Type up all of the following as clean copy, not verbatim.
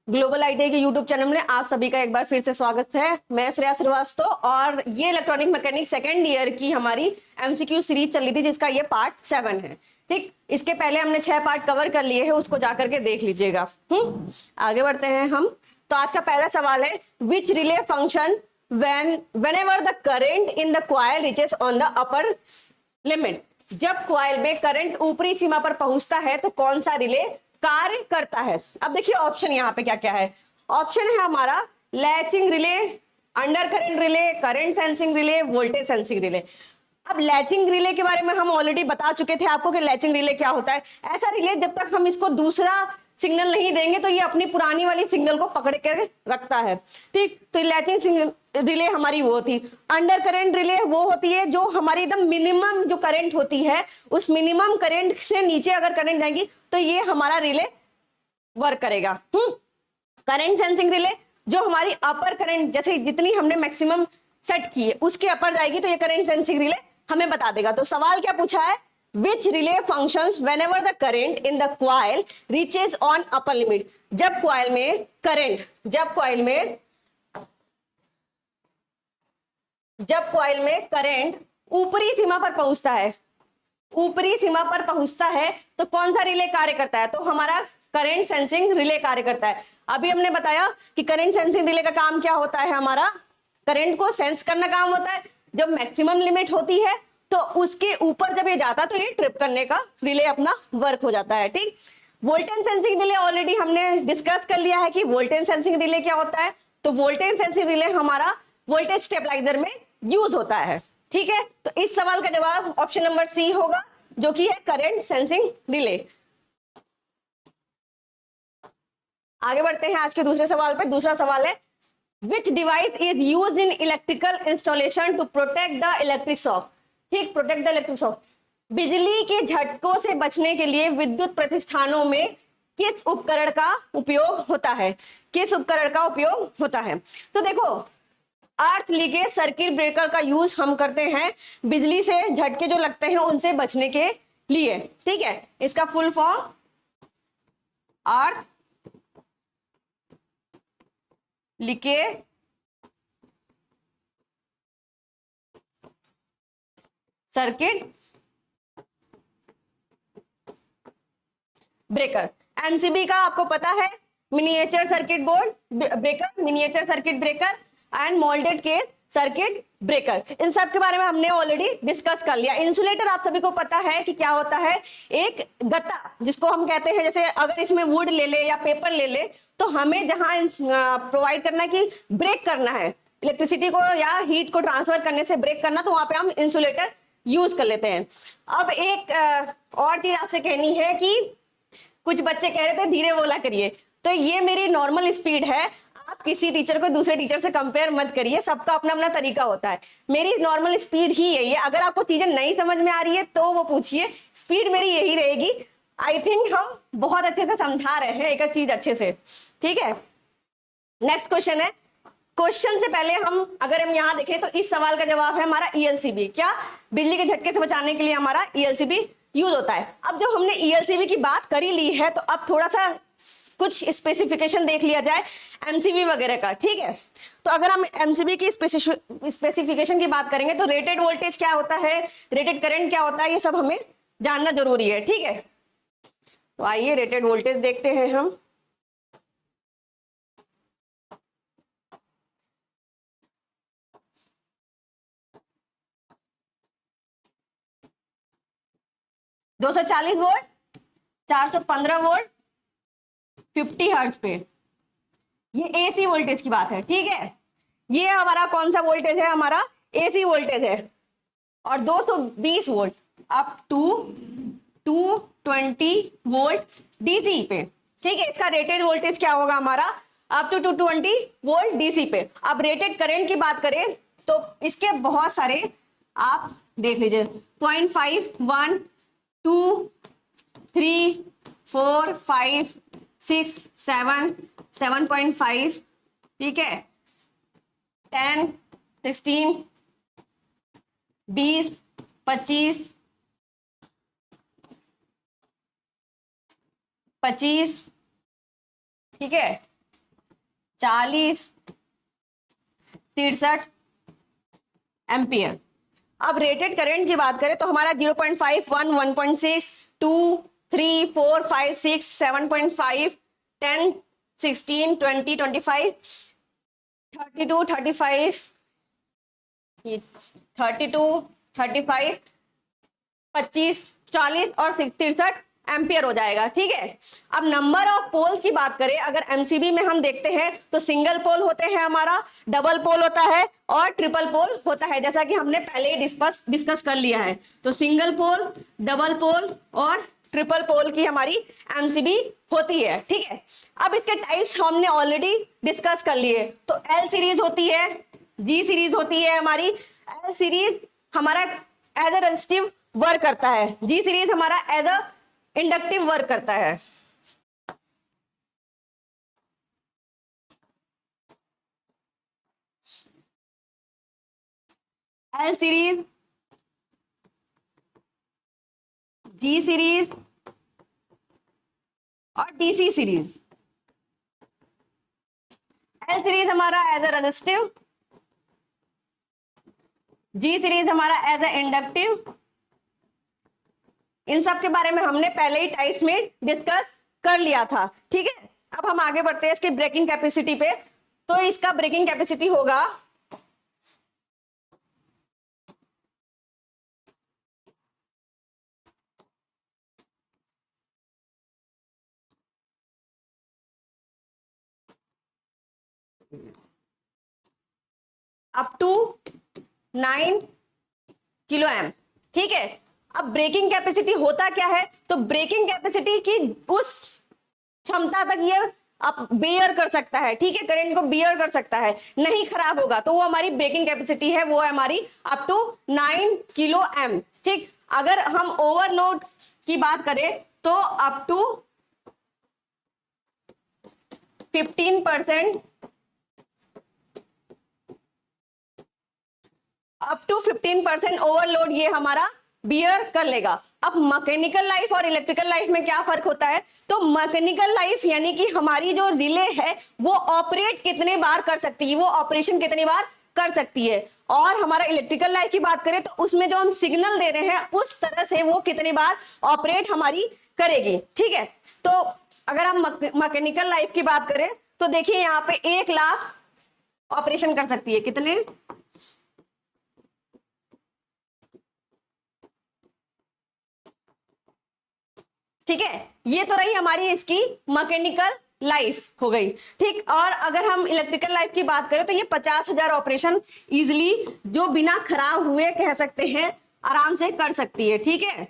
Global IT के YouTube channel में आप सभी का एक बार फिर से स्वागत है। मैं श्रेया श्रीवास्तव और ये इलेक्ट्रॉनिक मैकेनिक सेकेंड ईयर की हमारी एमसीक्यू सीरीज चल रही थी जिसका ये पार्ट 7 है। ठीक, इसके पहले हमने 6 पार्ट कवर कर लिए हैं, उसको जाकर के देख लीजिएगा। आगे बढ़ते हैं हम। तो आज का पहला सवाल है, विच relay function whenever the current in the coil reaches on the upper limit, जब कॉइल में करंट ऊपरी सीमा पर पहुंचता है तो कौन सा रिले कार्य करता है। अब देखिए ऑप्शन यहाँ पे क्या क्या है। ऑप्शन है हमारा latching relay, under current relay, current sensing relay, voltage sensing relay. अब लैचिंग रिले के बारे में हम ऑलरेडी बता चुके थे आपको कि लैचिंग रिले क्या होता है। ऐसा रिले जब तक हम इसको दूसरा सिग्नल नहीं देंगे तो ये अपनी पुरानी वाली सिग्नल को पकड़ कर रखता है। ठीक, तो लैचिंग रिले हमारी वो होती। अंडर करंट रिले वो होती है जो हमारी एकदम मिनिमम जो करंट होती है उस मिनिमम करंट से नीचे अगर करंट जाएगी तो ये हमारा रिले वर्क करेगा। करंट सेंसिंग रिले जो हमारी अपर करंट जैसे जितनी हमने मैक्सिमम सेट की है उसके अपर जाएगी तो ये करंट सेंसिंग रिले हमें बता देगा। तो सवाल क्या पूछा है, which relay functions whenever the current in the coil reaches on upper limit, जब कॉइल में करंट ऊपरी सीमा पर पहुंचता है तो कौन सा रिले कार्य करता है। तो हमारा करंट सेंसिंग रिले कार्य करता है। अभी हमने बताया कि करंट सेंसिंग रिले का काम क्या होता है, हमारा करंट को सेंस करना काम होता है। जब मैक्सिमम लिमिट होती है तो उसके ऊपर जब ये जाता है तो ये ट्रिप करने का रिले अपना वर्क हो जाता है। ठीक, वोल्टेज सेंसिंग रिले ऑलरेडी हमने डिस्कस कर लिया है कि वोल्टेज सेंसिंग रिले क्या होता है। तो वोल्टेज सेंसिंग रिले हमारा वोल्टेज स्टेबलाइजर में यूज होता है। ठीक है, तो इस सवाल का जवाब ऑप्शन नंबर सी होगा जो कि है करंट सेंसिंग रिले। आगे बढ़ते हैं आज के दूसरे सवाल पे। दूसरा सवाल है, which device is used in electrical installation to protect the electric shock। ठीक, प्रोटेक्ट द इलेक्ट्रिक शॉक, बिजली के झटकों से बचने के लिए विद्युत प्रतिष्ठानों में किस उपकरण का उपयोग होता है। तो देखो, अर्थ लीकेज सर्किट ब्रेकर का यूज हम करते हैं बिजली से झटके जो लगते हैं उनसे बचने के लिए। ठीक है, इसका full form earth leakage circuit breaker. MCB का आपको पता है, miniature circuit board breaker, miniature circuit breaker and moulded case circuit breaker. इन सब के बारे में हमने ऑलरेडी डिस्कस कर लिया। इंसुलेटर आप सभी को पता है कि क्या होता है, एक गत्ता जिसको हम कहते हैं, जैसे अगर इसमें वुड ले ले या पेपर ले ले तो हमें जहां प्रोवाइड करना कि ब्रेक करना है इलेक्ट्रिसिटी को या हीट को ट्रांसफर करने से ब्रेक करना, तो वहां पे हम इंसुलेटर यूज कर लेते हैं। अब एक और चीज आपसे कहनी है कि कुछ बच्चे कह रहे थे धीरे बोला करिए, तो ये मेरी नॉर्मल स्पीड है। आप किसी टीचर को दूसरे टीचर से कंपेयर मत करिए, सबका अपना अपना तरीका होता है। मेरी नॉर्मल स्पीड ही यही है। अगर आपको चीजें नहीं समझ में आ रही है तो वो पूछिए, स्पीड मेरी यही रहेगी। आई थिंक हम बहुत अच्छे से समझा रहे हैं एक एक चीज अच्छे से। ठीक है, नेक्स्ट क्वेश्चन है। क्वेश्चन से पहले अगर हम यहाँ देखें तो इस सवाल का जवाब है हमारा ईएलसीबी। क्या, बिजली के झटके से बचाने के लिए हमारा ईएलसीबी यूज होता है। अब जब हमने ईएलसीबी की बात कर ही ली है तो अब थोड़ा सा कुछ स्पेसिफिकेशन देख लिया जाए एमसीबी वगैरह का। ठीक है, तो अगर हम एमसीबी की स्पेसिफिकेशन की बात करेंगे तो रेटेड वोल्टेज क्या होता है, रेटेड करंट क्या होता है, ये सब हमें जानना जरूरी है। ठीक है, तो आइए रेटेड वोल्टेज देखते हैं हम। दो 240 वोल्ट, 415 वोल्ट, 50 हर्ट्ज पे, ये एसी वोल्टेज की बात है। ठीक है, ये हमारा कौन सा वोल्टेज है, हमारा एसी वोल्टेज है। और 220 volt up to 220 volt DC पे। ठीक है, इसका रेटेड वोल्टेज क्या होगा हमारा, अप टू 220 वोल्ट डीसी पे। अब रेटेड करंट की बात करें तो इसके बहुत सारे आप देख लीजिए, 0.5, 1, 2, 3, 4, 5, 6, 7, 7.5, ठीक है, 10, 16, 20, 25, 25, ठीक है, 40 63 एम्पियर। अब रेटेड करंट की बात करें तो हमारा 0.5 1 1.6 2 3 4 5 6 7.5 10 16 20 25 32 35 32 35 25 40 और 63 एम्पियर हो जाएगा। ठीक है, अब नंबर ऑफ पोल्स की बात करें, अगर एमसीबी में हम देखते हैं तो सिंगल पोल होते हैं हमारा, डबल पोल होता है और ट्रिपल पोल होता है, जैसा कि हमने पहले ही डिस्कस कर लिया है। तो सिंगल पोल, डबल पोल और ट्रिपल पोल की हमारी एमसीबी होती है। ठीक है, अब इसके टाइप्स हमने ऑलरेडी डिस्कस कर लिए। तो एल सीरीज होती है, जी सीरीज होती है हमारी। एल सीरीज हमारा एज अ रेजिस्टिव वर्क करता है, जी सीरीज हमारा एज अ इंडक्टिव वर्क करता है। एल सीरीज, जी सीरीज और डीसी सीरीज। एल सीरीज हमारा as a resistive, ji series हमारा एज अ इंडक्टिव। इन सब के बारे में हमने पहले ही टाइप्स में डिस्कस कर लिया था। ठीक है, अब हम आगे बढ़ते हैं इसकी ब्रेकिंग कैपेसिटी पे। तो इसका ब्रेकिंग कैपेसिटी होगा अप टू 9 किलो एम। ठीक है, अब ब्रेकिंग कैपेसिटी होता क्या है, तो ब्रेकिंग कैपेसिटी की उस क्षमता तक ये आप बियर कर सकता है। ठीक है, करंट को बियर कर सकता है, नहीं खराब होगा, तो वो हमारी ब्रेकिंग कैपेसिटी है, वो है हमारी अप टू 9 किलो एम। ठीक, अगर हम ओवरलोड की बात करें तो up to 15% up to 15% overload ये हमारा बियर कर लेगा। अब मैकेनिकल लाइफ और इलेक्ट्रिकल लाइफ में क्या फर्क होता है, तो मैकेनिकल लाइफ यानी कि हमारी जो रिले है वो ऑपरेट कितने बार कर सकती है, वो ऑपरेशन कितनी बार कर सकती है। और हमारा इलेक्ट्रिकल लाइफ की बात करें तो उसमें जो हम सिग्नल दे रहे हैं उस तरह से वो कितनी बार ऑपरेट हमारी करेगी। ठीक है, तो अगर हम मैकेनिकल लाइफ की बात करें तो देखिए यहाँ पे 1 लाख ऑपरेशन कर सकती है, कितने, ठीक है, ये तो रही हमारी इसकी मैकेनिकल लाइफ हो गई। ठीक, और अगर हम इलेक्ट्रिकल लाइफ की बात करें तो ये 50,000 ऑपरेशन इजिली जो बिना खराब हुए कह सकते हैं आराम से कर सकती है। ठीक है,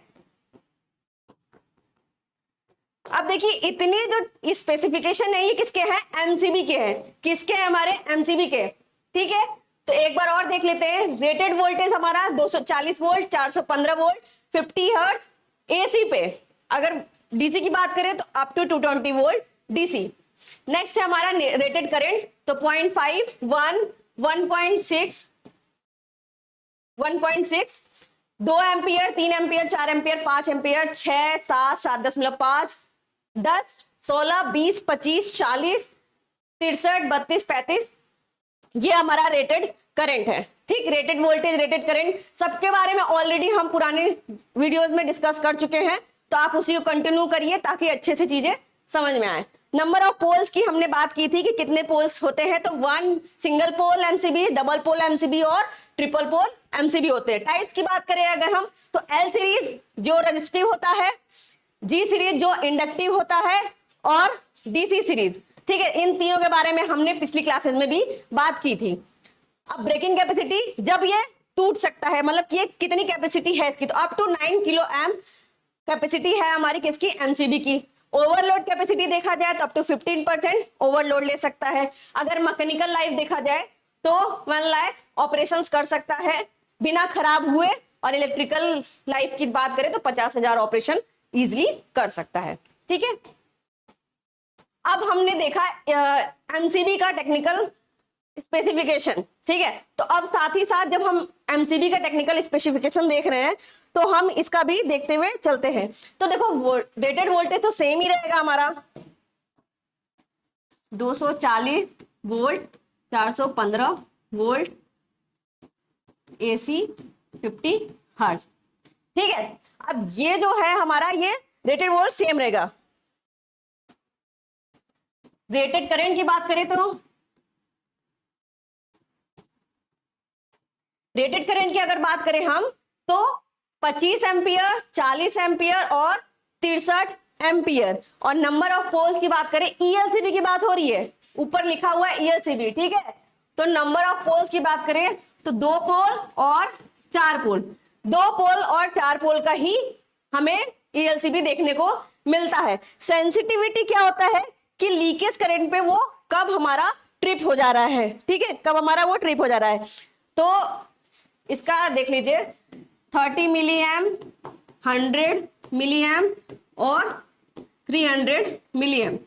अब देखिए इतने जो स्पेसिफिकेशन है ये किसके हैं, एमसीबी के हैं। किसके हैं, हमारे एमसीबी के। ठीक है, तो एक बार और देख लेते हैं। रेटेड वोल्टेज हमारा 240 वोल्ट, 415 वोल्ट, 50 हर्ट्ज एसी पे। अगर डीसी की बात करें तो up to 220 volt DC. Next है हमारा रेटेड करंट, तो 0.5 1 1.6 1.6 2 एम्पियर, 3 एम्पियर, 4 एम्पियर, 5 एम्पियर, 6 7 7.5 10 16 20 25 40 63 32 35, ये हमारा रेटेड करंट है। ठीक, रेटेड वोल्टेज, रेटेड करंट सबके बारे में ऑलरेडी हम पुराने वीडियोस में डिस्कस कर चुके हैं, तो आप उसी को कंटिन्यू करिए ताकि अच्छे से चीजें समझ में आए। नंबर ऑफ पोल्स की हमने बात की थी कि कितने पोल्स होते हैं, तो 1 single pole MCB, double pole MCB और ट्रिपल पोल एमसीबी होते हैं। टाइप्स की बात करें अगर हम, तो एल सीरीज जो रेजिस्टिव होता है, जी सीरीज जो इंडक्टिव होता है और डीसी सीरीज। ठीक है, इन तीनों के बारे में हमने पिछली क्लासेस में भी बात की थी। अब ब्रेकिंग कैपेसिटी, जब ये टूट सकता है, मतलब कि कितनी कैपेसिटी है इसकी, तो up to 9 kilo M capacity है हमारी किसकी, एमसीबी की। ओवरलोड कैपेसिटी देखा जाए तो अप टू 15% ओवरलोड ले सकता है। अगर मैकेनिकल लाइफ देखा जाए तो 1 लाख ऑपरेशंस कर सकता है बिना खराब हुए, और इलेक्ट्रिकल लाइफ की बात करें तो 50,000 ऑपरेशन इजिली कर सकता है। ठीक है, अब हमने देखा एमसीबी का टेक्निकल स्पेसिफिकेशन। ठीक है, तो अब साथ ही साथ जब हम एमसीबी का टेक्निकल स्पेसिफिकेशन देख रहे हैं तो हम इसका भी देखते हुए चलते हैं। तो देखो रेटेड वोल्टेज तो सेम ही रहेगा हमारा 240 वोल्ट, 415 वोल्ट, AC 50 हर्ट्ज। ठीक है, अब ये जो है हमारा ये रेटेड वोल्ट सेम रहेगा। रेटेड करंट की बात करें तो रेटेड करंट की अगर बात करें हम तो 25 एम्पियर, 40 एम्पियर और 63 एम्पियर। और नंबर ऑफ पोल्स की बात करें, ELCB की बात हो रही है, ऊपर लिखा हुआ है ELCB, ठीक है। तो नंबर ऑफ पोल्स की बात करें तो 2 पोल और 4 पोल, 2 पोल और 4 पोल का ही हमें ELCB देखने को मिलता है। सेंसिटिविटी क्या होता है कि लीकेज करंट पे वो कब हमारा ट्रिप हो जा रहा है, ठीक है, कब हमारा वो ट्रिप हो जा रहा है। तो इसका देख लीजिए 30 मिली एम्प, 100 मिली एम्प और 300 मिली एम्प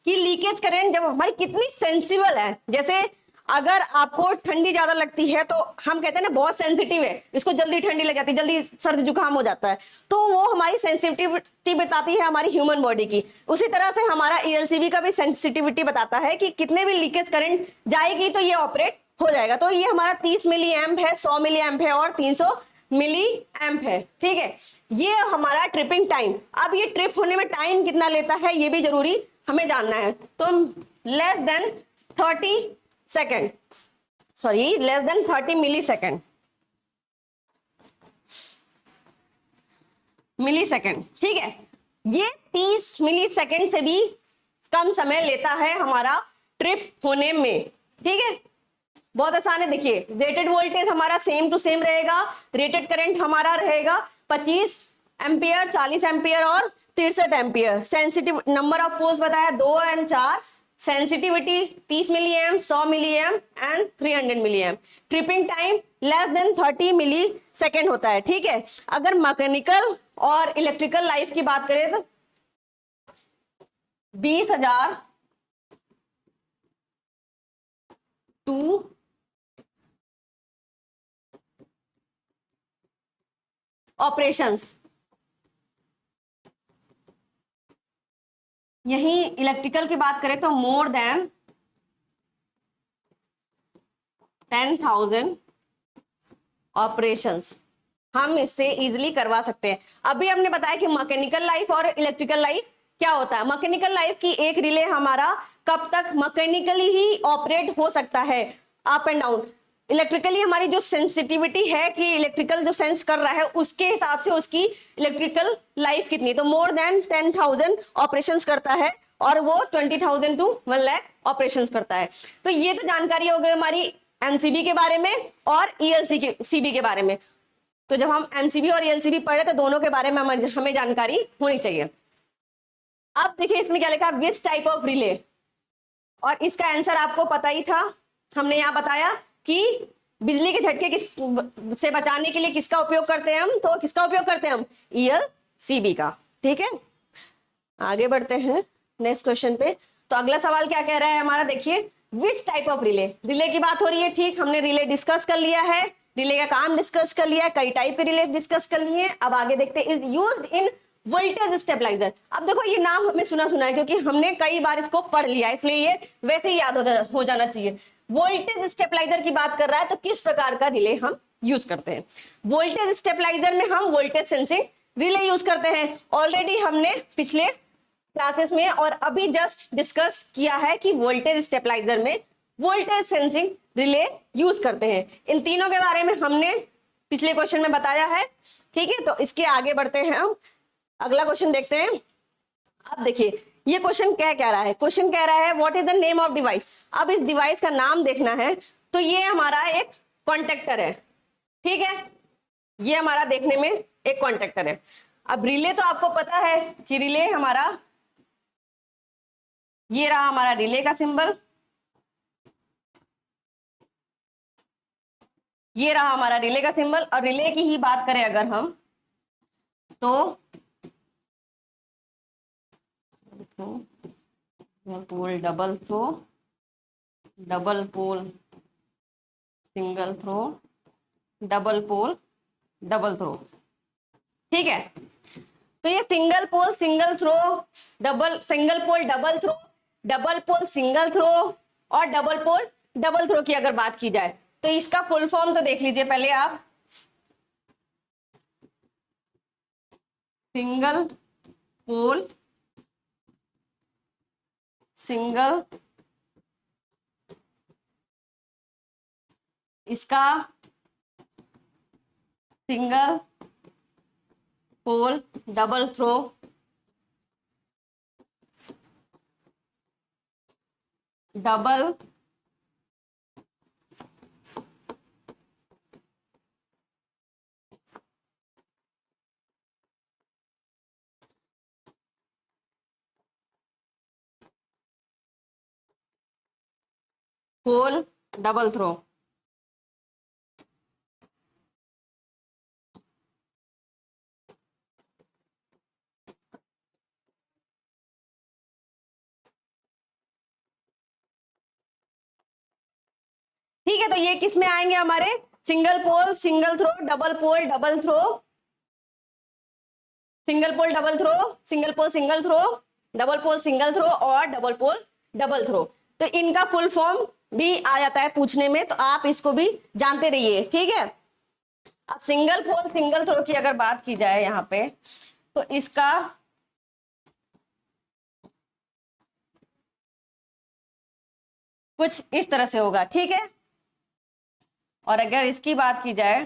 की लीकेज करंट जब हमारी कितनी सेंसिबल है। जैसे अगर आपको ठंडी ज्यादा लगती है तो हम कहते हैं ना बहुत सेंसिटिव है, इसको जल्दी ठंडी लग जाती है, जल्दी सर्दी जुकाम हो जाता है, तो वो हमारी सेंसिटिविटी बताती है हमारी ह्यूमन बॉडी की। उसी तरह से हमारा ELCB का भी सेंसिटिविटी बताता है कि कितने भी लीकेज करंट जाएगी तो ये ऑपरेट हो जाएगा। तो ये हमारा 30 मिली एम्प है, 100 मिली एम्प है और 300 मिली एम्प है, ठीक है। ये हमारा ट्रिपिंग टाइम। अब ये ट्रिप होने में टाइम कितना लेता है ये भी जरूरी हमें जानना है। तो less than 30 second, sorry less than 30 milli second, ठीक है। ये 30 मिली सेकेंड से भी कम समय लेता है हमारा ट्रिप होने में, ठीक है। बहुत आसान है, देखिए रेटेड वोल्टेज हमारा सेम टू सेम रहेगा, रेटेड करंट हमारा रहेगा 25 एम्पियर, 40 एम्पियर और 63 ampere. Sensitive number of poles बताया 2 और 4, sensitivity 30 milli amp, 100 milli amp and 300 milli amp. Tripping time less than 30 milli second होता है, ठीक है। अगर मैकेनिकल और इलेक्ट्रिकल लाइफ की बात करें तो 20,000 टू ऑपरेशंस, यही इलेक्ट्रिकल की बात करें तो मोर देन 10,000 ऑपरेशंस हम इससे इजीली करवा सकते हैं। अभी हमने बताया कि मैकेनिकल लाइफ और इलेक्ट्रिकल लाइफ क्या होता है। मैकेनिकल लाइफ की एक रिले हमारा कब तक मैकेनिकली ही ऑपरेट हो सकता है, अप एंड डाउन। इलेक्ट्रिकली हमारी जो सेंसिटिविटी है कि इलेक्ट्रिकल जो सेंस कर रहा है उसके हिसाब से उसकी इलेक्ट्रिकल लाइफ कितनी, तो मोर देन 10,000 ऑपरेशंस करता है और वो 20,000 टू 1 लाख ऑपरेशंस करता है। तो ये तो जानकारी हो गई हमारी MCB के बारे में और ELCB के बारे में। तो जब हम MCB और ELCB पढ़े तो दोनों के बारे में हमें जानकारी होनी चाहिए। अब देखिए इसमें क्या लिखा है, विच टाइप ऑफ रिले, और इसका आंसर आपको पता ही था, हमने यहाँ बताया कि बिजली के झटके से बचाने के लिए किसका उपयोग करते हैं हम, तो किसका उपयोग करते हैं हम, ELCB का, ठीक है। आगे बढ़ते हैं नेक्स्ट क्वेश्चन पे। तो अगला सवाल क्या कह रहा है हमारा, देखिए which type of relay, relay की बात हो रही है, ठीक, हमने रिले डिस्कस कर लिया है, रिले का काम डिस्कस कर लिया है, कई टाइप के रिले डिस्कस कर लिए हैं। अब आगे देखते हैं, is used in voltage stabiliser. अब देखो ये नाम हमें सुना सुना है क्योंकि हमने कई बार इसको पढ़ लिया है, इसलिए ये वैसे ही याद हो जाना चाहिए। वोल्टेज स्टेबलाइजर की बात कर रहा है तो किस प्रकार का रिले हम यूज करते हैं। वोल्टेज स्टेबलाइजर में हम वोल्टेज सेंसिंग रिले यूज करते हैं। ऑलरेडी हमने पिछले क्लासेस में और अभी जस्ट डिस्कस किया है कि वोल्टेज स्टेबलाइजर में वोल्टेज सेंसिंग रिले यूज करते हैं। इन तीनों के बारे में हमने पिछले क्वेश्चन में बताया है, ठीक है। तो इसके आगे बढ़ते हैं, हम अगला क्वेश्चन देखते हैं। अब देखिए ये क्वेश्चन क्या रहा है, क्वेश्चन कह रहा है what is the name of device. अब इस डिवाइस का नाम देखना है, तो ये हमारा एक कॉन्टेक्टर है, ठीक है, ये हमारा देखने में एक कॉन्टेक्टर है। अब रिले तो आपको पता है कि रिले हमारा, ये रहा हमारा रिले का सिंबल, ये रहा हमारा रिले का सिंबल। और रिले की ही बात करें अगर हम तो pole double throw, double pole single throw, double pole double throw, ठीक है। तो ये single pole single throw, double single pole double throw, double pole single throw और डबल पोल डबल थ्रो की अगर बात की जाए तो इसका फुल फॉर्म तो देख लीजिए पहले आप। सिंगल पोल सिंगल, इसका single pole double throw, double pole double throw. ठीक है, तो ये किस में आएंगे हमारे? Single pole single throw, double pole double throw, single pole double throw, single pole single throw, double pole single throw और डबल पोल डबल थ्रो। तो इनका फुल फॉर्म भी आ जाता है पूछने में, तो आप इसको भी जानते रहिए, ठीक है। अब सिंगल पोल सिंगल थ्रो की अगर बात की जाए यहाँ पे, तो इसका कुछ इस तरह से होगा, ठीक है। और अगर इसकी बात की जाए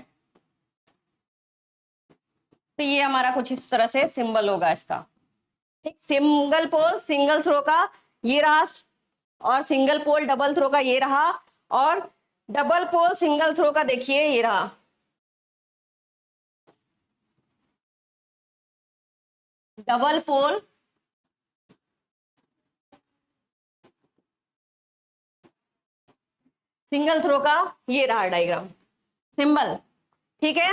तो ये हमारा कुछ इस तरह से सिंबल होगा इसका, ठीक। सिंगल पोल सिंगल थ्रो का ये रहा, और सिंगल पोल डबल थ्रो का ये रहा, और डबल पोल सिंगल थ्रो का देखिए ये रहा। डबल पोल सिंगल थ्रो का ये रहा डायग्राम, सिंबल, ठीक है।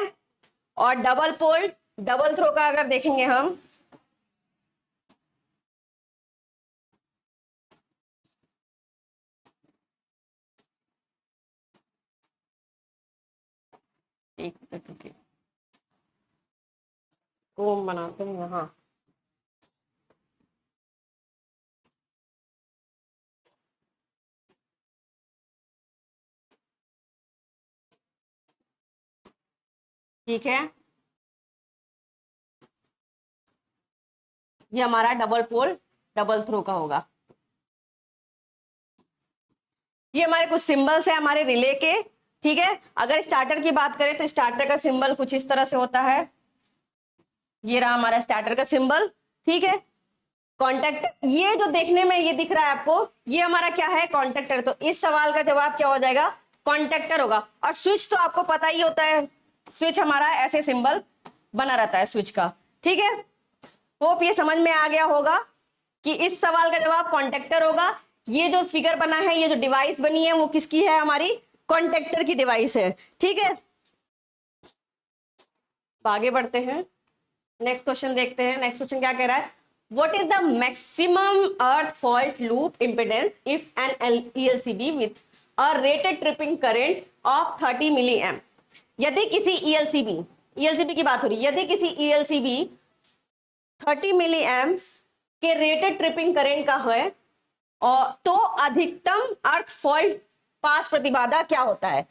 और डबल पोल डबल थ्रो का अगर देखेंगे हम, एक मिनट कोम बनाते हैं यहाँ, ठीक है। ये हमारा डबल पोल डबल थ्रो का होगा। ये हमारे कुछ सिंबल्स है हमारे रिले के, ठीक है। अगर स्टार्टर की बात करें तो स्टार्टर का सिंबल कुछ इस तरह से होता है, ये रहा हमारा स्टार्टर का सिंबल, ठीक है। कॉन्टेक्टर, ये जो देखने में ये दिख रहा है आपको, ये हमारा क्या है? कॉन्टेक्टर। तो इस सवाल का जवाब क्या हो जाएगा? कॉन्टेक्टर होगा। और स्विच तो आपको पता ही होता है, स्विच हमारा ऐसे सिंबल बना रहता है स्विच का, ठीक है। होप ये समझ में आ गया होगा कि इस सवाल का जवाब कॉन्टेक्टर होगा। ये जो फिगर बना है, ये जो डिवाइस बनी है, वो किसकी है? हमारी कॉन्टेक्टर की डिवाइस है, ठीक है। आगे बढ़ते हैं, नेक्स्ट क्वेश्चन देखते हैं। नेक्स्ट क्वेश्चन क्या कह रहा है? What is the maximum earth fault loop impedance if an ELCB with a rated tripping current of 30 milliamp? यदि किसी ELCB की बात हो रही है, यदि किसी ELCB 30 मिलीएम्प के रेटेड ट्रिपिंग करंट का है, और तो अधिकतम अर्थ फॉल्ट पास प्रतिबाधा क्या होता है?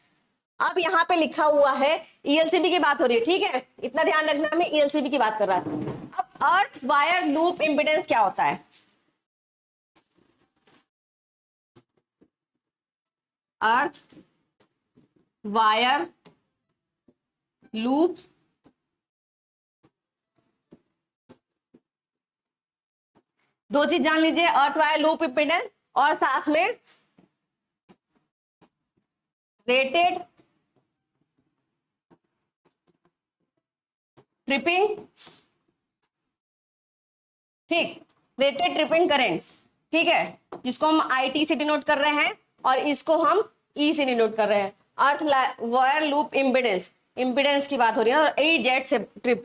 अब यहाँ पे लिखा हुआ है ELCB की बात हो रही है, ठीक है। इतना ध्यान रखना, में ELCB की बात कर रहा है। अब अर्थ वायर लूप इंपिडेंस क्या होता है? अर्थ वायर लूप दो चीज जान लीजिए, अर्थ वायर लूप इंपिडेंस और साथ में रेटेड ट्रिपिंग, ठीक, रेटेड ट्रिपिंग करंट, ठीक है, जिसको हम IT से डिनोट कर रहे हैं और इसको हम E से डिनोट कर रहे हैं। Earth wire loop impedance, impedance की बात हो रही है, और AZ से ट्रिप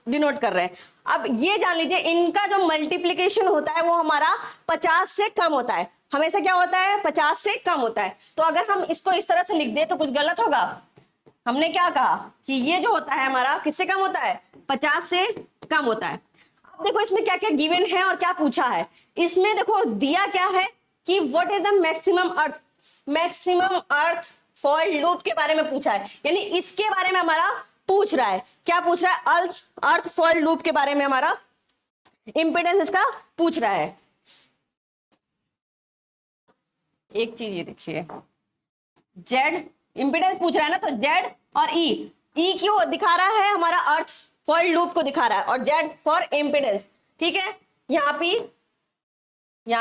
डिनोट कर रहे हैं। अब ये जान लीजिए, इनका जो मल्टीप्लीकेशन होता है वो हमारा 50 से कम होता है। हमेशा क्या होता है? 50 से कम होता है। तो अगर हम इसको इस तरह से लिख दे तो कुछ गलत होगा? हमने क्या कहा कि ये जो होता है हमारा किससे कम होता है? 50 से कम होता है। अब देखो इसमें क्या क्या गिवन है और क्या पूछा है। इसमें देखो दिया क्या है कि what is the maximum earth fault loop के बारे में पूछा है, यानी इसके बारे में हमारा पूछ रहा है। क्या पूछ रहा है? अर्थ फॉल्ट लूप के बारे में हमारा इंपेडेंस इसका पूछ रहा है। एक चीज ये देखिए, जेड इंपेडेंस पूछ रहा है ना, तो जेड और ई क्यों दिखा रहा है? हमारा अर्थ फॉल्ट लूप को दिखा रहा है, और जेड फॉर इंपेडेंस। ठीक है, यहां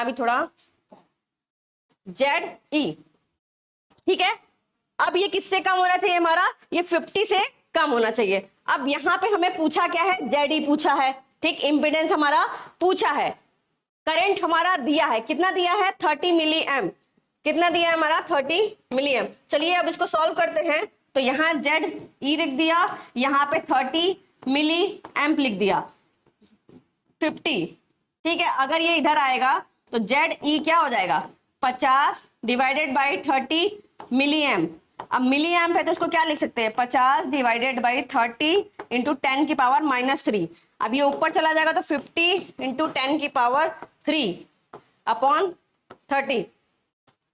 भी थोड़ा जेड ई। ठीक है, अब ये किससे कम होना चाहिए? हमारा ये 50 से कम होना चाहिए। अब यहां पे हमें पूछा क्या है? जेड ई पूछा है। ठीक, इंपेडेंस हमारा पूछा है, करंट हमारा दिया है, कितना दिया है? 30 मिली एम। कितना दिया है हमारा? 30 मिली एम। चलिए अब इसको सॉल्व करते हैं। तो यहाँ जेड ई लिख दिया, यहाँ पे 30 मिली एम्प लिख दिया, 50। ठीक है, अगर ये इधर आएगा तो जेड ई क्या हो जाएगा? 50 डिवाइडेड बाई 30 मिली एम्प। अब मिली एम्प है तो इसको क्या लिख सकते हैं? 50 डिवाइडेड बाई 30 इंटू 10 की पावर -3। अब ये ऊपर चला जाएगा तो 50 इंटू 10 की पावर 3 अपॉन 30।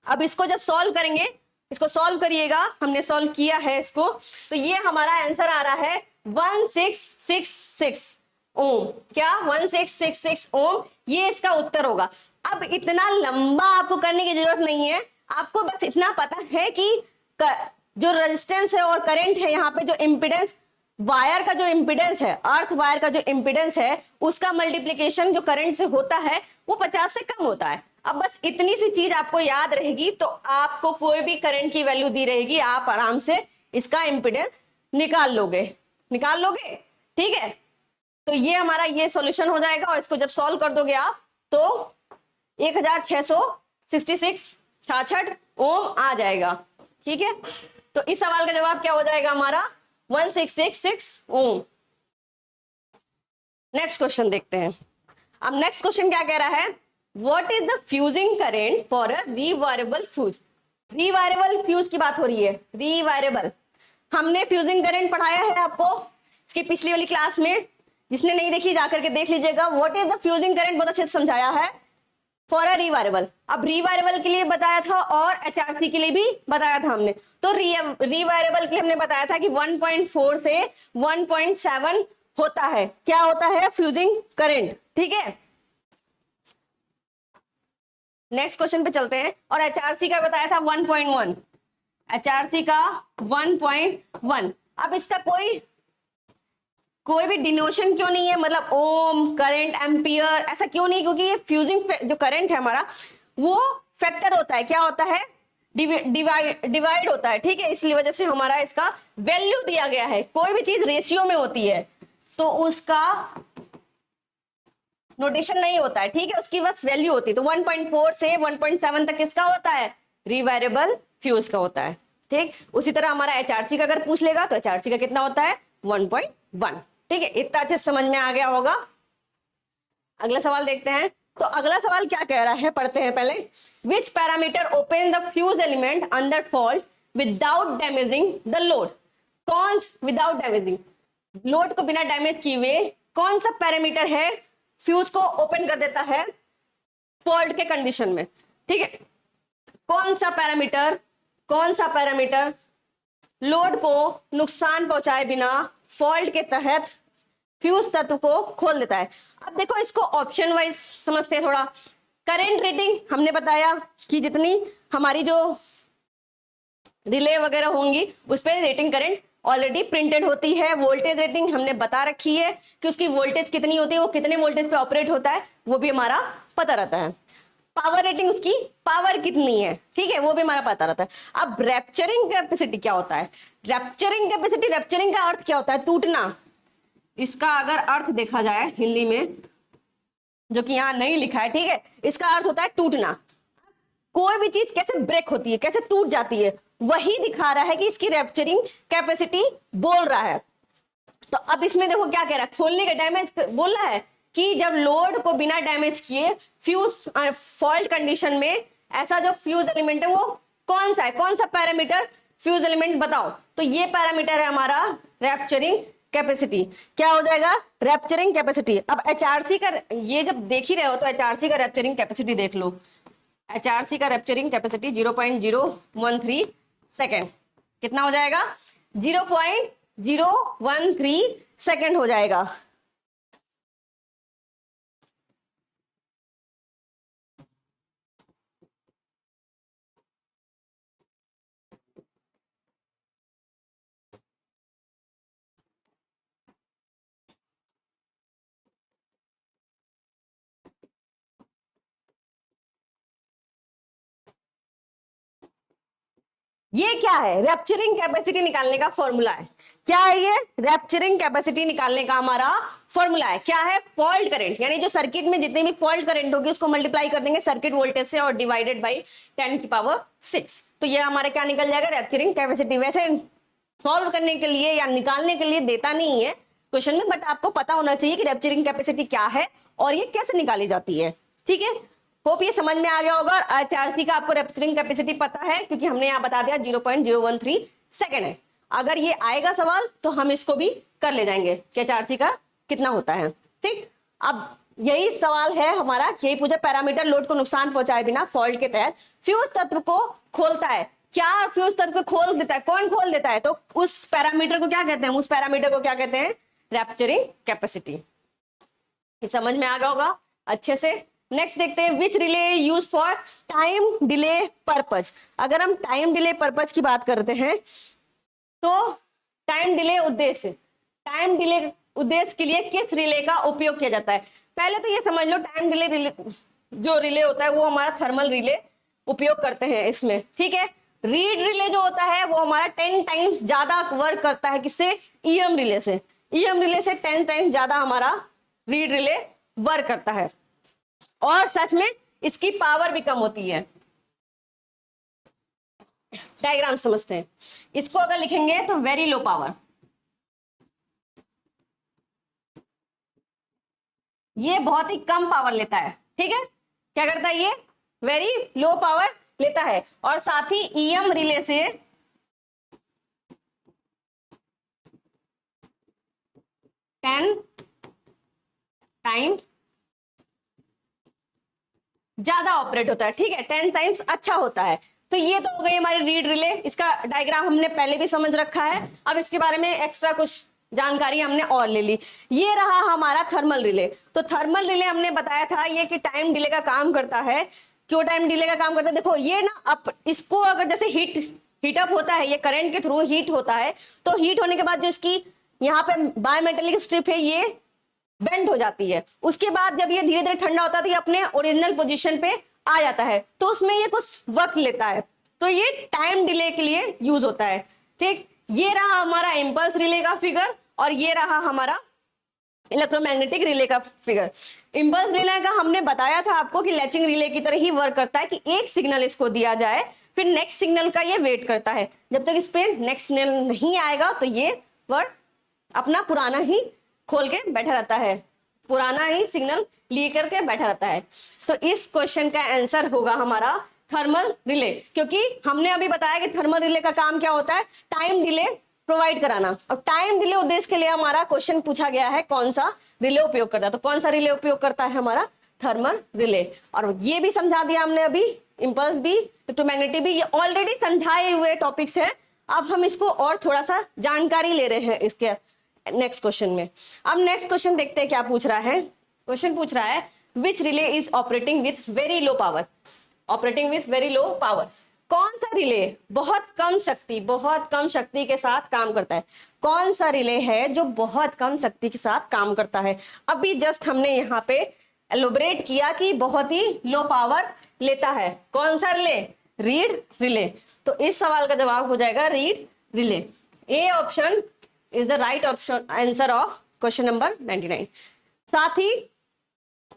अब इसको जब सॉल्व करेंगे, इसको सॉल्व करिएगा, हमने सॉल्व किया है इसको, तो ये हमारा आंसर आ रहा है 1666 ओम। क्या? 1666 ओम, ये इसका उत्तर होगा। अब इतना लंबा आपको करने की जरूरत नहीं है, आपको बस इतना पता है कि जो रेजिस्टेंस है और करंट है, यहाँ पे जो इंपिडेंस वायर का जो इंपिडेंस है, अर्थ वायर का जो इंपिडेंस है, उसका मल्टीप्लीकेशन जो करंट से होता है वो 50 से कम होता है। अब बस इतनी सी चीज आपको याद रहेगी तो आपको कोई भी करंट की वैल्यू दी रहेगी, आप आराम से इसका इंपिडेंस निकाल लोगे। ठीक है, तो ये हमारा ये सॉल्यूशन हो जाएगा, और इसको जब सॉल्व कर दोगे आप तो 1666 ओम आ जाएगा। ठीक है, तो इस सवाल का जवाब क्या हो जाएगा हमारा? 1666 ओम। नेक्स्ट क्वेश्चन देखते हैं। अब नेक्स्ट क्वेश्चन क्या कह रहा है? What is the fusing current for a rewirable fuse? Rewirable fuse की बात हो रही है। रीवायरेबल, हमने फ्यूजिंग करंट पढ़ाया है आपको इसकी पिछली वाली क्लास में, जिसने नहीं देखी जाकर के देख लीजिएगा। What is the fusing current बहुत अच्छे से समझाया है फॉर अ रीवायरेबल। अब रीवायरेबल के लिए बताया था और एचआरसी के लिए भी बताया था हमने। तो रीवायरेबल के लिए हमने बताया था कि 1.4 से 1.7 होता है। क्या होता है? Fusing current. ठीक है, नेक्स्ट क्वेश्चन पे चलते हैं। और एचआरसी का बताया था 1.1, एचआरसी का 1.1। अब इसका कोई भी डिनोशन क्यों नहीं है? मतलब ओम, करंट, एम्पियर, ऐसा क्यों नहीं? क्योंकि ये फ्यूजिंग जो करंट है हमारा वो फैक्टर होता है। क्या होता है? डिवाइड होता है। ठीक है, इसलिए वजह से हमारा इसका वैल्यू दिया गया है। कोई भी चीज रेशियो में होती है तो उसका नोटेशन नहीं होता है। ठीक है, उसकी बस वैल्यू होती है। तो 1.4 से 1.7 तक किसका होता है? रीवायरेबल फ्यूज का होता है। ठीक, उसी तरह हमारा एचआरसी का अगर पूछ लेगा तो एचआरसी का कितना होता है? 1.1। ठीक है, इतना अच्छे समझ में आ गया होगा। अगला सवाल देखते हैं। तो अगला सवाल क्या कह रहा है, पढ़ते हैं पहले। Which parameter open the fuse element under fault without damaging the load? कौन विदाउट डैमेजिंग, लोड को बिना डैमेज किए हुए कौन सा पैरामीटर है फ्यूज को ओपन कर देता है फॉल्ट के कंडीशन में? ठीक है, कौन सा पैरामीटर लोड को नुकसान पहुंचाए बिना फॉल्ट के तहत फ्यूज तत्व को खोल देता है? अब देखो, इसको ऑप्शन वाइज समझते हैं थोड़ा। करंट रेटिंग हमने बताया कि जितनी हमारी जो रिले वगैरह होंगी उस पर रेटिंग करंट ऑलरेडी प्रिंटेड होती है। वोल्टेज रेटिंग हमने बता रखी है कि उसकी वोल्टेज कितनी होती है, वो कितने वोल्टेज पे ऑपरेट होता है, वो भी हमारा पता रहता है। पावर रेटिंग, उसकी पावर कितनी है, ठीक है, वो भी हमारा पता रहता है। अब रैप्चरिंग कैपेसिटी क्या होता है? रैप्चरिंग कैपेसिटी, रैप्चरिंग का अर्थ क्या होता है? टूटना। इसका अगर अर्थ देखा जाए हिंदी में, जो कि यहाँ नहीं लिखा है, ठीक है, इसका अर्थ होता है टूटना। कोई भी चीज कैसे ब्रेक होती है, कैसे टूट जाती है, वही दिखा रहा है कि इसकी रैप्चरिंग कैपेसिटी बोल रहा है। तो अब इसमें देखो क्या कह रहा है, खोलने का डैमेज बोल रहा है कि जब लोड को बिना डैमेज किए फ्यूज फॉल्ट कंडीशन में ऐसा जो फ्यूज एलिमेंट है वो कौन सा है, कौन सा पैरामीटर फ्यूज एलिमेंट बताओ। तो ये पैरामीटर है हमारा रैप्चरिंग कैपेसिटी। क्या हो जाएगा? Rapturing capacity. अब एचआरसी का ये जब देख ही रहे हो तो एचआरसी का रैप्चरिंग कैपेसिटी देख लो। HRC का रैप्चरिंग कैपेसिटी 0.013 सेकेंड, कितना हो जाएगा? 0.013 सेकेंड हो जाएगा। ये क्या है? रैप्चरिंग कैपेसिटी निकालने का फॉर्मूला है। क्या है ये? रैप्चरिंग कैपेसिटी निकालने का हमारा फॉर्मूला है। क्या है? फॉल्ट करंट, यानी जो सर्किट में जितनी भी फॉल्ट करंट होगी उसको मल्टीप्लाई कर देंगे सर्किट वोल्टेज से और डिवाइडेड बाई 10⁶। तो ये हमारे क्या निकल जाएगा? Rapturing capacity. वैसे सॉल्व करने के लिए या निकालने के लिए देता नहीं है क्वेश्चन में, बट आपको पता होना चाहिए कि रैप्चरिंग कैपेसिटी क्या है और ये कैसे निकाली जाती है। ठीक है, होप ये समझ में आ गया होगा। HRC का आपको रैप्चरिंग कैपेसिटी पता है क्योंकि हमने यहाँ बता दिया 0.013 सेकेंड है। अगर ये आएगा सवाल तो हम इसको भी कर ले जाएंगे कि HRC का कितना होता है। ठीक, अब यही सवाल है हमारा, यही पूछा, पैरामीटर लोड को नुकसान पहुंचाए बिना फॉल्ट के तहत फ्यूज तत्व को खोलता है। क्या फ्यूज तत्व को खोल देता है? कौन खोल देता है? तो उस पैरामीटर को क्या कहते हैं? उस पैरामीटर को क्या कहते हैं? Rapturing capacity. समझ में आ गया होगा अच्छे से। नेक्स्ट देखते हैं, विच relay use for time delay purpose. अगर हम टाइम डिले पर्पज की बात करते हैं तो टाइम डिले उद्देश्य, टाइम डिले उद्देश्य के लिए किस रिले का उपयोग किया जाता है? पहले तो ये समझ लो, टाइम डिले रिले जो रिले होता है वो हमारा थर्मल रिले उपयोग करते हैं इसमें। ठीक है, रीड रिले जो होता है वो हमारा 10 टाइम्स ज्यादा वर्क करता है। किससे? ईएम रिले से। ईएम रिले से 10 टाइम्स ज्यादा हमारा रीड रिले वर्क करता है और सच में इसकी पावर भी कम होती है। डायग्राम समझते हैं इसको। अगर लिखेंगे तो वेरी लो पावर, ये बहुत ही कम पावर लेता है। ठीक है, क्या करता है? ये वेरी लो पावर लेता है और साथ ही ईएम रिले से 10 टाइम ज्यादा ऑपरेट होता है। ठीक है, 10 टाइम्स अच्छा होता है। तो ये तो हो गई हमारी रीड रिले। इसका डायग्राम हमने पहले भी समझ रखा है, अब इसके बारे में एक्स्ट्रा कुछ जानकारी हमने और ले ली। ये रहा हमारा थर्मल रिले। तो थर्मल रिले हमने बताया था ये कि टाइम डिले का काम करता है। क्यों टाइम डिले का काम करता है? देखो ये ना, अब इसको अगर जैसे हीटअप होता है, ये करंट के थ्रू हीट होता है, तो हीट होने के बाद जो इसकी यहाँ पे बायोमेटेलिक स्ट्रिप है ये बेंड हो जाती है। उसके बाद जब ये धीरे धीरे ठंडा होता है तो ये अपने ओरिजिनल पोजीशन पे आ जाता है, तो उसमें ये कुछ वक्त लेता है, तो ये टाइम डिले के लिए यूज होता है। ठीक, ये रहा हमारा इंपल्स रिले का फिगर और ये रहा हमारा इलेक्ट्रोमैग्नेटिक रिले का फिगर। इंपल्स रिले का हमने बताया था आपको कि लैचिंग रिले की तरह ही वर्क करता है कि एक सिग्नल इसको दिया जाए, फिर नेक्स्ट सिग्नल का ये वेट करता है। जब तक इस पे नेक्स्ट सिग्नल नहीं आएगा तो ये वर्ड अपना पुराना ही खोल के बैठा रहता है, पुराना ही सिग्नल लिए करके बैठा रहता है। तो इस क्वेश्चन का आंसर होगा हमारा थर्मल रिले, क्योंकि हमने अभी बताया कि थर्मल रिले का काम क्या होता है? टाइम डिले प्रोवाइड कराना। और टाइम डिले उद्देश्य के लिए हमारा क्वेश्चन पूछा गया है कौन सा रिले उपयोग करता है, तो कौन सा रिले उपयोग करता है? हमारा थर्मल रिले। और ये भी समझा दिया हमने अभी, इंपल्स भी, इलेक्ट्रोमैग्नेटिक भी, ये ऑलरेडी समझाए हुए टॉपिक्स है। अब हम इसको और थोड़ा सा जानकारी ले रहे हैं इसके नेक्स्ट क्वेश्चन में। अब नेक्स्ट क्वेश्चन देखते हैं क्या पूछ रहा है। क्वेश्चन पूछ रहा है विच relay is operating with very low power. Operating with very low power, कौन सा रिले बहुत कम शक्ति के साथ काम करता है? कौन सा रिले है जो बहुत कम शक्ति के साथ काम करता है? अभी जस्ट हमने यहाँ पे एलोबरेट किया कि बहुत ही लो पावर लेता है। कौन सा रिले? Read relay. तो इस सवाल का जवाब हो जाएगा read relay. A option is the right option answer of question number 99। साथ ही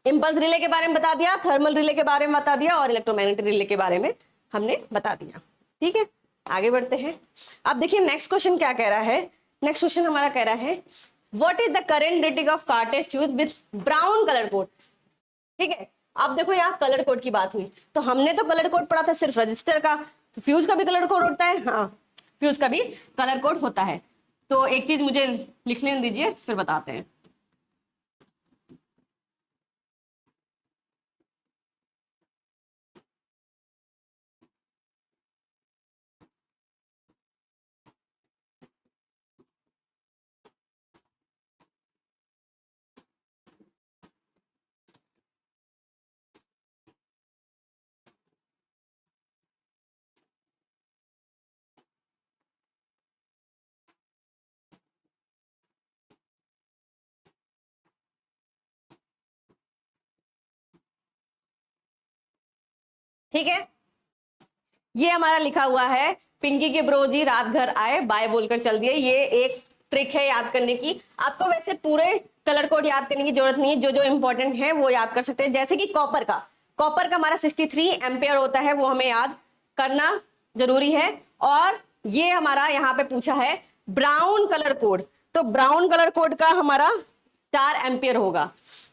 इंपल्स रिले के बारे में बता दिया, थर्मल रिले के बारे में बता दिया और इलेक्ट्रोमैग्नेटिक रिले के बारे में हमने बता दिया। ठीक है, आगे बढ़ते हैं। अब देखिए नेक्स्ट क्वेश्चन क्या कह रहा है। नेक्स्ट क्वेश्चन हमारा कह रहा है what is the current rating of cartridge tube with brown colour code. ठीक है, अब देखो यहाँ कलर कोड की बात हुई, तो हमने तो कलर कोड पढ़ा था सिर्फ रजिस्टर का, तो फ्यूज का भी कलर कोड होता है। हाँ, फ्यूज का भी कलर कोड होता है। तो एक चीज मुझे लिखने दीजिए फिर बताते हैं। ठीक है, ये हमारा लिखा हुआ है पिंकी के ब्रो जी रात घर आए बाय बोलकर चल दिए। ये एक ट्रिक है याद करने की। आपको वैसे पूरे कलर कोड याद करने की जरूरत नहीं है, जो जो इंपॉर्टेंट है वो याद कर सकते हैं। जैसे कि कॉपर का हमारा 63 एम्पियर होता है, वो हमें याद करना जरूरी है। और ये हमारा यहाँ पे पूछा है ब्राउन कलर कोड, तो ब्राउन कलर कोड का हमारा 4 एम्पियर होगा।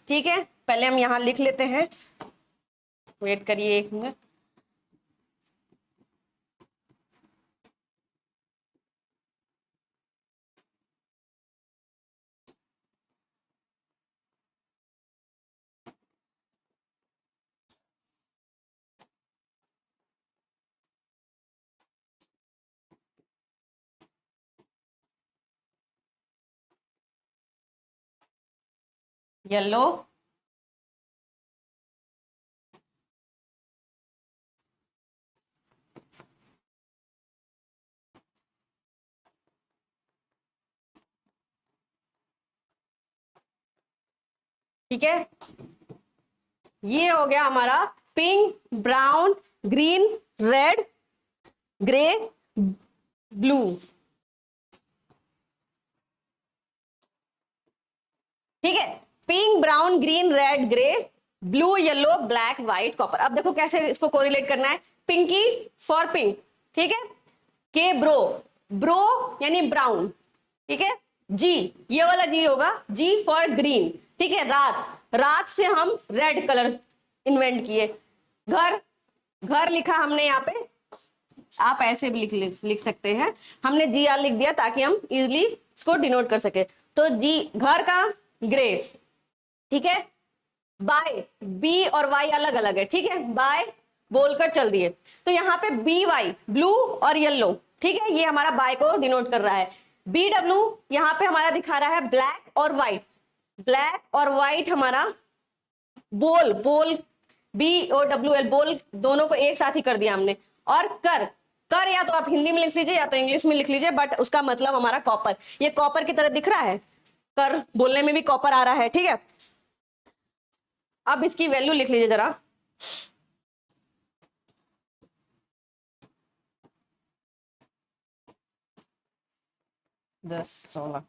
ठीक है, पहले हम यहाँ लिख लेते हैं, वेट करिए 1 मिनट। येलो, ठीक है, ये हो गया हमारा pink, brown, green, red, grey, blue. ठीक है, pink, brown, green, red, grey, blue, yellow, black, white, copper. अब देखो कैसे इसको कोरिलेट करना है। पिंकी फॉर पिंक, ठीक है, के ब्रो, ब्रो यानी ब्राउन, ठीक है, जी ये वाला जी होगा, जी फॉर ग्रीन। ठीक है, रात, रात से हम रेड कलर इन्वेंट किए। घर, घर लिखा हमने यहाँ पे, आप ऐसे भी लिख सकते हैं, हमने जी आर लिख दिया ताकि हम इजिली इसको डिनोट कर सके। तो जी घर का ग्रे, ठीक है, बाय, बी और वाई अलग अलग है, ठीक है, बाय बोलकर चल दिए। तो यहाँ पे बी वाई ब्लू और येलो, ठीक है, ये हमारा बाय को डिनोट कर रहा है। बी डब्ल्यू यहाँ पे हमारा दिखा रहा है ब्लैक और व्हाइट, ब्लैक और व्हाइट हमारा बोल, बोल बी ओ डब्ल्यू एल, बोल दोनों को एक साथ ही कर दिया हमने। और कर, कर या तो आप हिंदी में लिख लीजिए या तो इंग्लिश में लिख लीजिए, बट उसका मतलब हमारा कॉपर, ये कॉपर की तरह दिख रहा है, कर बोलने में भी कॉपर आ रहा है। ठीक है, अब इसकी वैल्यू लिख लीजिए जरा। दस 16,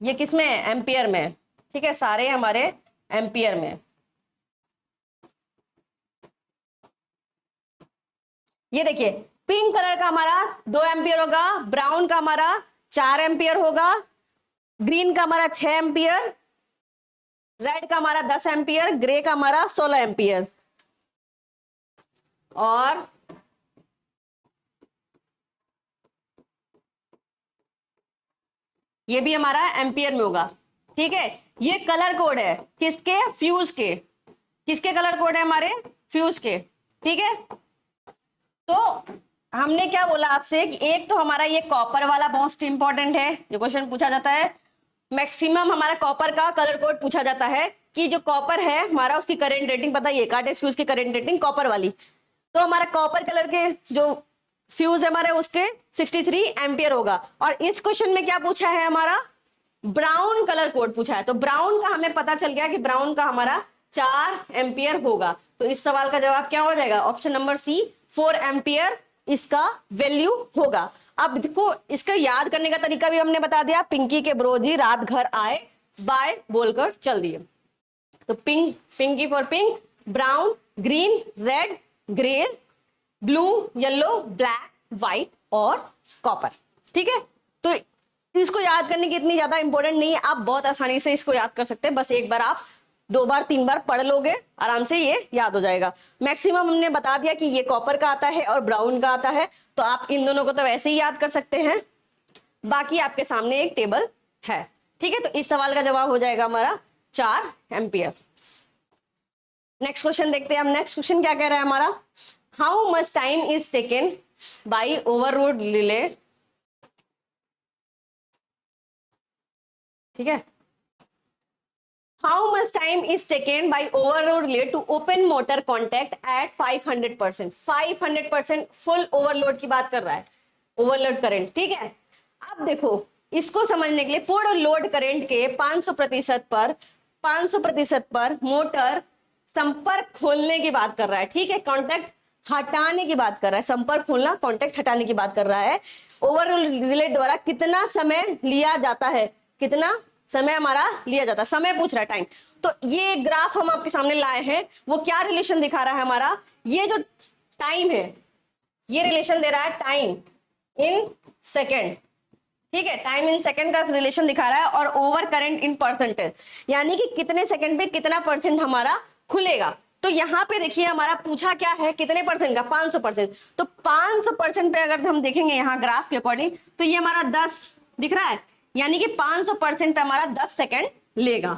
ये किसमें है? एम्पियर में। ठीक है, सारे हमारे एम्पियर में। ये देखिए, पिंक कलर का हमारा 2 एम्पियर होगा, ब्राउन का हमारा 4 एम्पियर होगा, ग्रीन का हमारा 6 एम्पियर, रेड का हमारा 10 एम्पियर, ग्रे का हमारा 16 एम्पियर, और ये भी हमारा एम्पियर में होगा। ठीक है, ये कलर कोड है किसके? फ्यूज के। किसके कलर कोड है? हमारे फ्यूज के। ठीक है, तो हमने क्या बोला आपसे कि एक तो हमारा ये कॉपर वाला मोस्ट इंपॉर्टेंट है, जो क्वेश्चन पूछा जाता है मैक्सिमम हमारा कॉपर का कलर कोड पूछा जाता है कि जो कॉपर है हमारा उसकी करंट रेटिंग बताइए, कार्टेज फ्यूज की करंट रेटिंग कॉपर वाली। तो हमारा कॉपर कलर के जो फ्यूज है हमारे उसके 63 एम्पियर होगा। और इस क्वेश्चन में क्या पूछा है? हमारा ब्राउन कलर कोड पूछा है, तो ब्राउन का हमें पता चल गया कि ब्राउन का हमारा 4 एम्पियर होगा। तो इस सवाल का जवाब क्या हो जाएगा? ऑप्शन नंबर सी, 4 एम्पियर इसका वैल्यू होगा। अब देखो, इसका याद करने का तरीका भी हमने बता दिया, पिंकी के ब्रोजी रात घर आए बाय बोलकर चल दिए। तो pink, pinky for pink, brown, green, red, grey, blue, yellow, black, white और कॉपर। ठीक है, तो इसको याद करने की इतनी ज्यादा इंपॉर्टेंट नहीं है, आप बहुत आसानी से इसको याद कर सकते हैं। बस एक बार आप 2 बार 3 बार पढ़ लोगे, आराम से ये याद हो जाएगा। मैक्सिमम हमने बता दिया कि ये कॉपर का आता है और ब्राउन का आता है, तो आप इन दोनों को तो वैसे ही याद कर सकते हैं। बाकी आपके सामने एक टेबल है। ठीक है, तो इस सवाल का जवाब हो जाएगा हमारा 4 एम्पियर। नेक्स्ट क्वेश्चन देखते हैं हम। नेक्स्ट क्वेश्चन क्या कह रहा है हमारा? How much time is taken by overload relay. ठीक है, how much time is taken by overload relay to open motor contact at 500%। 500% full overload की बात कर रहा है, ओवरलोड करंट। ठीक है, अब देखो इसको समझने के लिए फुल लोड करंट के 500% पर 500% पर मोटर संपर्क खोलने की बात कर रहा है। ठीक है, कॉन्टैक्ट हटाने की बात कर रहा है, संपर्क खोलना, कांटेक्ट हटाने की बात कर रहा है। ओवर रिले द्वारा कितना समय लिया जाता है, कितना समय हमारा लिया जाता है, समय पूछ रहा है, टाइम। तो ये ग्राफ हम आपके सामने लाए हैं, वो क्या रिलेशन दिखा रहा है हमारा, ये जो टाइम है ये रिलेशन दे रहा है टाइम इन सेकेंड, ठीक है, टाइम इन सेकंड का रिलेशन दिखा रहा है, और ओवर करंट इन परसेंटेज, यानी कि कितने सेकंड पे कितना परसेंट हमारा खुलेगा। तो यहाँ पे देखिए हमारा पूछा क्या है, कितने परसेंट का, 500%। तो 500% पे अगर हम देखेंगे यहाँ ग्राफ के अकॉर्डिंग, तो ये हमारा 10 दिख रहा है, यानी कि 500% पे हमारा 10 सेकंड लेगा।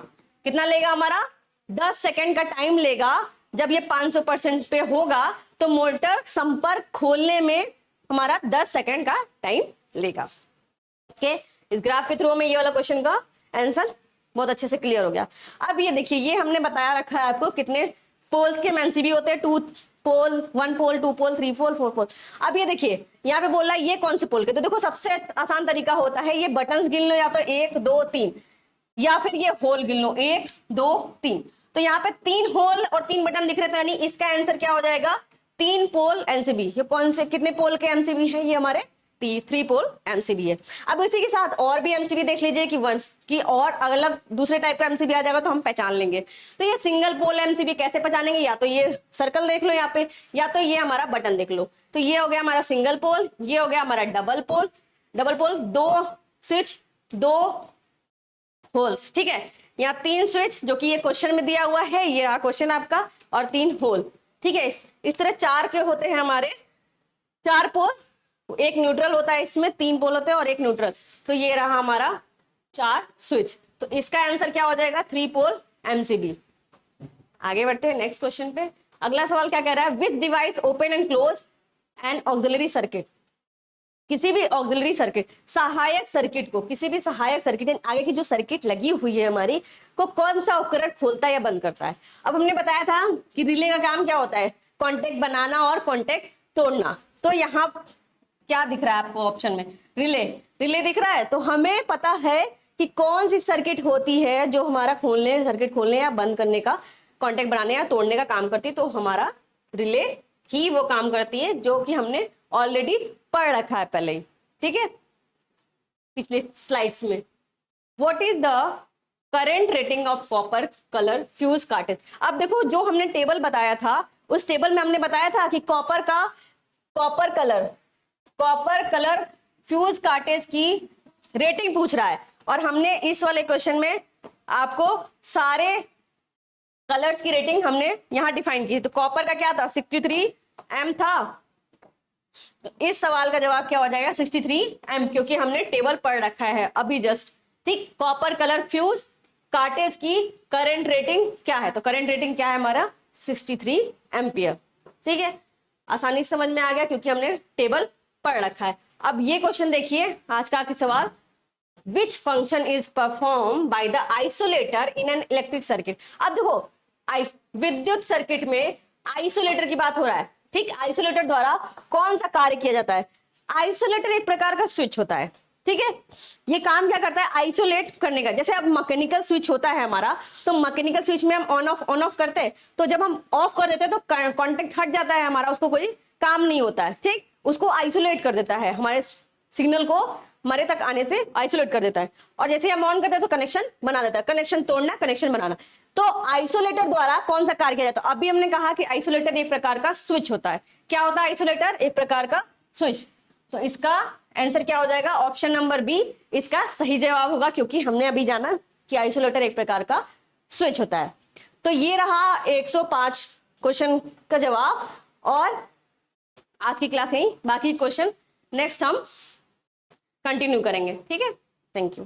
कितना लेगा हमारा, 10 सेकंड का टाइम लेगा। जब ये 500% पे होगा तो मोटर संपर्क खोलने में हमारा 10 सेकंड का टाइम लेगा। ओके, इस ग्राफ के थ्रू में ये वाला क्वेश्चन का आंसर बहुत अच्छे से क्लियर हो गया। अब ये देखिए, ये हमने बताया रखा है आपको कितने पोल्स के एमसीबी होते हैं, 2 पोल, 1 पोल, 2 पोल, 3 पोल, 4 पोल। अब ये देखिए यहाँ पे बोल रहा है ये कौन से पोल के, तो देखो सबसे आसान तरीका होता है ये बटन्स गिन लो, या तो 1 2 3, या फिर ये होल गिन लो 1 2 3। तो यहाँ पे 3 होल और 3 बटन दिख रहे थे, यानी इसका आंसर क्या हो जाएगा, 3 पोल एमसीबी। ये कौन से कितने पोल के एमसीबी है, ये हमारे 3 पोल एमसीबी है। अब इसी के साथ और भी एमसीबी देख लीजिए कि वन की और अलग दूसरे टाइप का एमसीबी आ जाएगा तो हम पहचान लेंगे। तो ये सिंगल पोल एमसीबी कैसे पहचानेंगे, या तो ये सर्कल देख लो यहाँ पे, या तो ये हमारा बटन देख लो। तो ये हो गया हमारा सिंगल पोल, ये हो गया हमारा double pole. Double pole 2 switch 2 holes, ठीक है। यहाँ 3 स्विच जो कि ये क्वेश्चन में दिया हुआ है, ये रहा क्वेश्चन आपका, और 3 होल, ठीक है। इस तरह 4 के होते हैं हमारे 4 पोल, एक न्यूट्रल होता है, इसमें 3 पोल होते हैं और एक न्यूट्रल। तो ये रहा हमारा 4 स्विच। तो इसका आंसर क्या हो जाएगा, 3 पोल एमसीबी। आगे बढ़ते हैं नेक्स्ट क्वेश्चन पे। अगला सवाल क्या कह रहा है, विच device open and close and auxiliary circuit. किसी भी ऑक्सिलरी सर्किट, सहायक सर्किट को, किसी भी सहायक सर्किट आगे की जो सर्किट लगी हुई है हमारी को कौन सा उपकरण खोलता है या बंद करता है। अब हमने बताया था कि रिले का काम क्या होता है, कॉन्टेक्ट बनाना और कॉन्टेक्ट तोड़ना। तो यहाँ क्या दिख रहा है आपको ऑप्शन में, रिले, रिले दिख रहा है। तो हमें पता है कि कौन सी सर्किट होती है जो हमारा खोलने, सर्किट खोलने या बंद करने का, कॉन्टेक्ट बनाने या तोड़ने का काम करती है। तो हमारा रिले ही वो काम करती है जो कि हमने ऑलरेडी पढ़ रखा है पहले ही, ठीक है, पिछले स्लाइड्स में। What is the current rating of copper colour fuse cartridge. अब देखो जो हमने टेबल बताया था, उस टेबल में हमने बताया था कि कॉपर कलर फ्यूज कार्टेज की रेटिंग पूछ रहा है, और हमने इस वाले क्वेश्चन में आपको सारे कलर्स की रेटिंग हमने यहां डिफाइन की। तो कॉपर का क्या था, 63 एम था। तो इस सवाल का जवाब क्या हो जाएगा, 63 एम, क्योंकि हमने टेबल पढ़ रखा है अभी जस्ट, ठीक। कॉपर कलर फ्यूज कार्टेज की करंट रेटिंग क्या है, तो करंट रेटिंग क्या है हमारा, 63 एम्पियर, ठीक है। आसानी से समझ में आ गया क्योंकि हमने टेबल पढ़ रखा है। अब ये क्वेश्चन देखिए आज का सवाल, which function is perform by the isolator in an electric circuit. अब देखो विद्युत सर्किट में आइसोलेटर की बात हो रहा है, ठीक। आइसोलेटर द्वारा कौन सा कार्य किया जाता है, आइसोलेटर एक प्रकार का स्विच होता है, ठीक है। ये काम क्या करता है, आइसोलेट करने का। जैसे अब मैकेनिकल स्विच होता है हमारा, तो मैकेनिकल स्विच में हम ऑन ऑफ करते हैं, तो जब हम ऑफ कर देते हैं तो कॉन्टेक्ट हट जाता है हमारा, उसको कोई काम नहीं होता है, ठीक। उसको आइसोलेट कर देता है, हमारे सिग्नल को हमारे तक आने से आइसोलेट कर देता है। और जैसे हम ऑन करते हैं तो कनेक्शन बना देता है, कनेक्शन तोड़ना, कनेक्शन बनाना। तो आइसोलेटर द्वारा कौन सा कार्य किया जाता है, अभी हमने कहा कि आइसोलेटर एक प्रकार का स्विच होता है। क्या होता है आइसोलेटर, एक प्रकार का स्विच। तो इसका आंसर क्या हो जाएगा, ऑप्शन नंबर बी इसका सही जवाब होगा, क्योंकि हमने अभी जाना कि आइसोलेटर एक प्रकार का स्विच होता है। तो ये रहा 105 क्वेश्चन का जवाब, और आज की क्लास यही, बाकी क्वेश्चन नेक्स्ट हम कंटिन्यू करेंगे, ठीक है। Thank you.